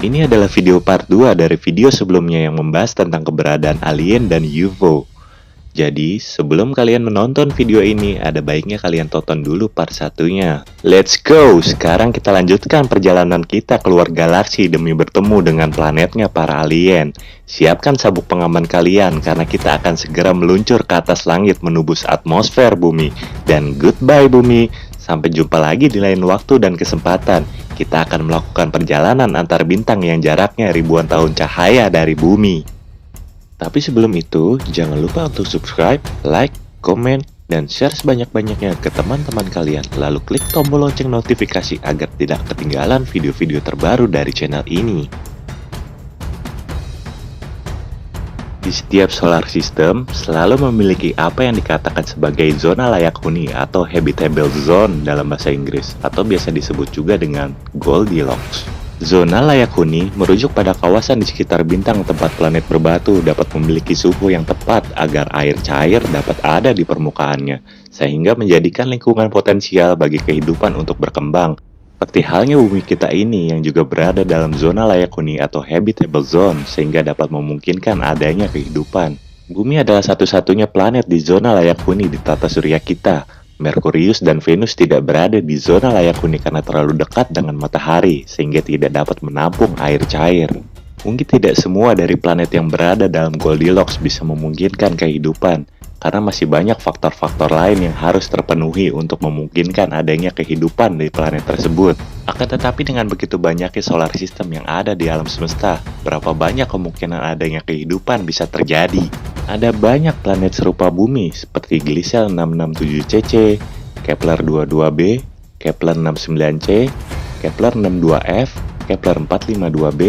Ini adalah video part 2 dari video sebelumnya yang membahas tentang keberadaan alien dan UFO. Jadi, sebelum kalian menonton video ini, ada baiknya kalian tonton dulu part satunya. Let's go! Sekarang kita lanjutkan perjalanan kita keluar galaksi demi bertemu dengan planetnya para alien. Siapkan sabuk pengaman kalian, karena kita akan segera meluncur ke atas langit menembus atmosfer bumi. Dan goodbye bumi! Sampai jumpa lagi di lain waktu dan kesempatan. Kita akan melakukan perjalanan antar bintang yang jaraknya ribuan tahun cahaya dari bumi. Tapi sebelum itu, jangan lupa untuk subscribe, like, komen, dan share sebanyak-banyaknya ke teman-teman kalian. Lalu klik tombol lonceng notifikasi agar tidak ketinggalan video-video terbaru dari channel ini. Di setiap solar system selalu memiliki apa yang dikatakan sebagai zona layak huni atau habitable zone dalam bahasa Inggris, atau biasa disebut juga dengan Goldilocks. Zona layak huni merujuk pada kawasan di sekitar bintang tempat planet berbatu dapat memiliki suhu yang tepat agar air cair dapat ada di permukaannya, sehingga menjadikan lingkungan potensial bagi kehidupan untuk berkembang. Seperti halnya bumi kita ini yang juga berada dalam zona layak huni atau habitable zone, sehingga dapat memungkinkan adanya kehidupan. Bumi adalah satu-satunya planet di zona layak huni di tata surya kita. Merkurius dan Venus tidak berada di zona layak huni karena terlalu dekat dengan matahari, sehingga tidak dapat menampung air cair. Mungkin tidak semua dari planet yang berada dalam Goldilocks bisa memungkinkan kehidupan, karena masih banyak faktor-faktor lain yang harus terpenuhi untuk memungkinkan adanya kehidupan di planet tersebut. Akan tetapi dengan begitu banyaknya solar system yang ada di alam semesta, berapa banyak kemungkinan adanya kehidupan bisa terjadi? Ada banyak planet serupa bumi seperti Gliese 667cc, Kepler 22b, Kepler 69c, Kepler 62f, Kepler 452b,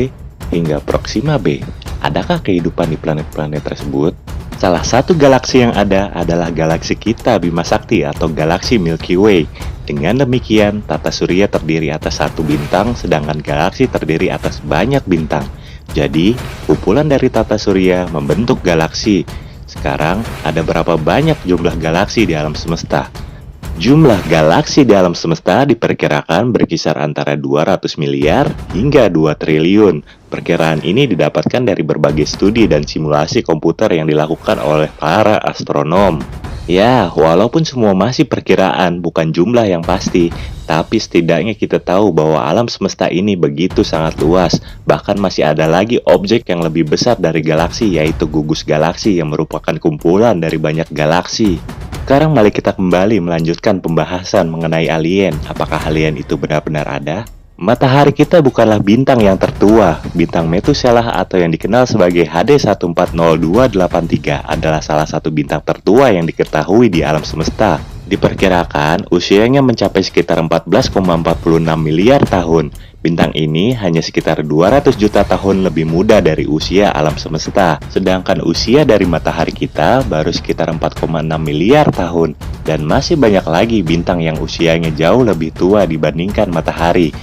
hingga Proxima b. Adakah kehidupan di planet-planet tersebut? Salah satu galaksi yang ada adalah galaksi kita Bima Sakti atau galaksi Milky Way. Dengan demikian, tata surya terdiri atas satu bintang, sedangkan galaksi terdiri atas banyak bintang. Jadi, kumpulan dari tata surya membentuk galaksi. Sekarang, ada berapa banyak jumlah galaksi di alam semesta? Jumlah galaksi di alam semesta diperkirakan berkisar antara 200 miliar hingga 2 triliun. Perkiraan ini didapatkan dari berbagai studi dan simulasi komputer yang dilakukan oleh para astronom. Ya, walaupun semua masih perkiraan, bukan jumlah yang pasti, tapi setidaknya kita tahu bahwa alam semesta ini begitu sangat luas. Bahkan masih ada lagi objek yang lebih besar dari galaksi, yaitu gugus galaksi yang merupakan kumpulan dari banyak galaksi. Sekarang mari kita kembali melanjutkan pembahasan mengenai alien. Apakah alien itu benar-benar ada? Matahari kita bukanlah bintang yang tertua. Bintang Methuselah atau yang dikenal sebagai HD 140283 adalah salah satu bintang tertua yang diketahui di alam semesta. Diperkirakan usianya mencapai sekitar 14,46 miliar tahun. Bintang ini hanya sekitar 200 juta tahun lebih muda dari usia alam semesta. Sedangkan usia dari matahari kita baru sekitar 4,6 miliar tahun. Dan masih banyak lagi bintang yang usianya jauh lebih tua dibandingkan matahari.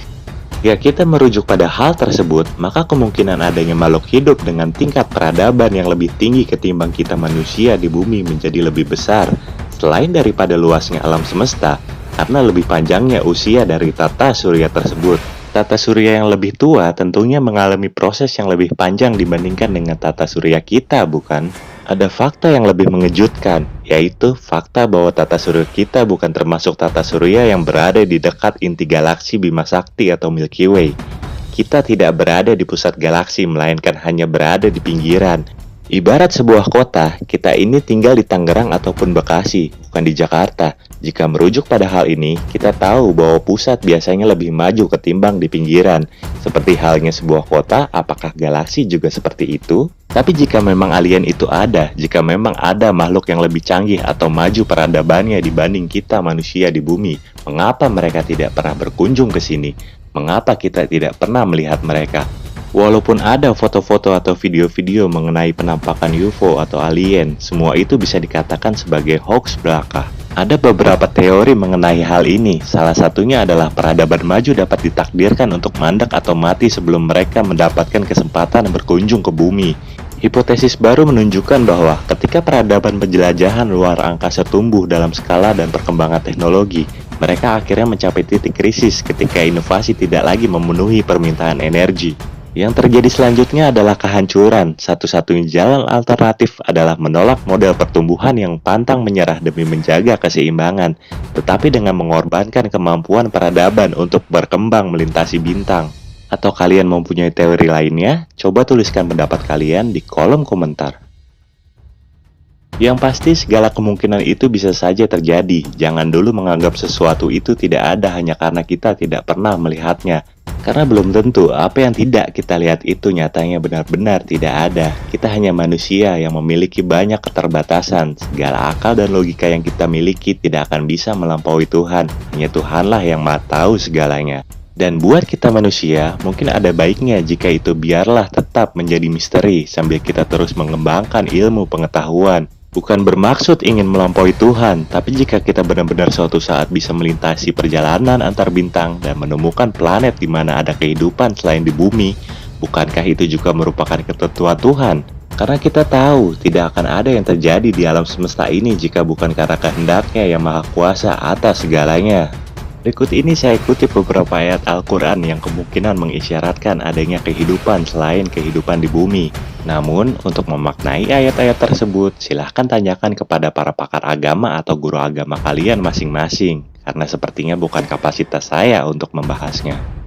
Jika kita merujuk pada hal tersebut, maka kemungkinan adanya makhluk hidup dengan tingkat peradaban yang lebih tinggi ketimbang kita manusia di bumi menjadi lebih besar. Selain daripada luasnya alam semesta, karena lebih panjangnya usia dari tata surya tersebut. Tata surya yang lebih tua tentunya mengalami proses yang lebih panjang dibandingkan dengan tata surya kita, bukan? Ada fakta yang lebih mengejutkan, yaitu fakta bahwa tata surya kita bukan termasuk tata surya yang berada di dekat inti galaksi Bima Sakti atau Milky Way. Kita tidak berada di pusat galaksi, melainkan hanya berada di pinggiran. Ibarat sebuah kota, kita ini tinggal di Tangerang ataupun Bekasi, bukan di Jakarta. Jika merujuk pada hal ini, kita tahu bahwa pusat biasanya lebih maju ketimbang di pinggiran. Seperti halnya sebuah kota, apakah galaksi juga seperti itu? Tapi jika memang alien itu ada, jika memang ada makhluk yang lebih canggih atau maju peradabannya dibanding kita manusia di bumi, mengapa mereka tidak pernah berkunjung ke sini? Mengapa kita tidak pernah melihat mereka? Walaupun ada foto-foto atau video-video mengenai penampakan UFO atau alien, semua itu bisa dikatakan sebagai hoax belaka. Ada beberapa teori mengenai hal ini, salah satunya adalah peradaban maju dapat ditakdirkan untuk mandek atau mati sebelum mereka mendapatkan kesempatan berkunjung ke bumi. Hipotesis baru menunjukkan bahwa ketika peradaban penjelajahan luar angkasa tumbuh dalam skala dan perkembangan teknologi, mereka akhirnya mencapai titik krisis ketika inovasi tidak lagi memenuhi permintaan energi. Yang terjadi selanjutnya adalah kehancuran. Satu-satunya jalan alternatif adalah menolak model pertumbuhan yang pantang menyerah demi menjaga keseimbangan, tetapi dengan mengorbankan kemampuan peradaban untuk berkembang melintasi bintang. Atau kalian mempunyai teori lainnya? Coba tuliskan pendapat kalian di kolom komentar. Yang pasti segala kemungkinan itu bisa saja terjadi. Jangan dulu menganggap sesuatu itu tidak ada hanya karena kita tidak pernah melihatnya. Karena belum tentu apa yang tidak kita lihat itu nyatanya benar-benar tidak ada. Kita hanya manusia yang memiliki banyak keterbatasan. Segala akal dan logika yang kita miliki tidak akan bisa melampaui Tuhan. Hanya Tuhanlah yang Maha Tahu segalanya. Dan buat kita manusia, mungkin ada baiknya jika itu biarlah tetap menjadi misteri sambil kita terus mengembangkan ilmu pengetahuan. Bukan bermaksud ingin melampaui Tuhan, tapi jika kita benar-benar suatu saat bisa melintasi perjalanan antar bintang dan menemukan planet di mana ada kehidupan selain di bumi, bukankah itu juga merupakan ketentuan Tuhan? Karena kita tahu tidak akan ada yang terjadi di alam semesta ini jika bukan karena kehendaknya yang maha kuasa atas segalanya. Berikut ini saya kutip beberapa ayat Al-Quran yang kemungkinan mengisyaratkan adanya kehidupan selain kehidupan di bumi. Namun, untuk memaknai ayat-ayat tersebut, silahkan tanyakan kepada para pakar agama atau guru agama kalian masing-masing, karena sepertinya bukan kapasitas saya untuk membahasnya.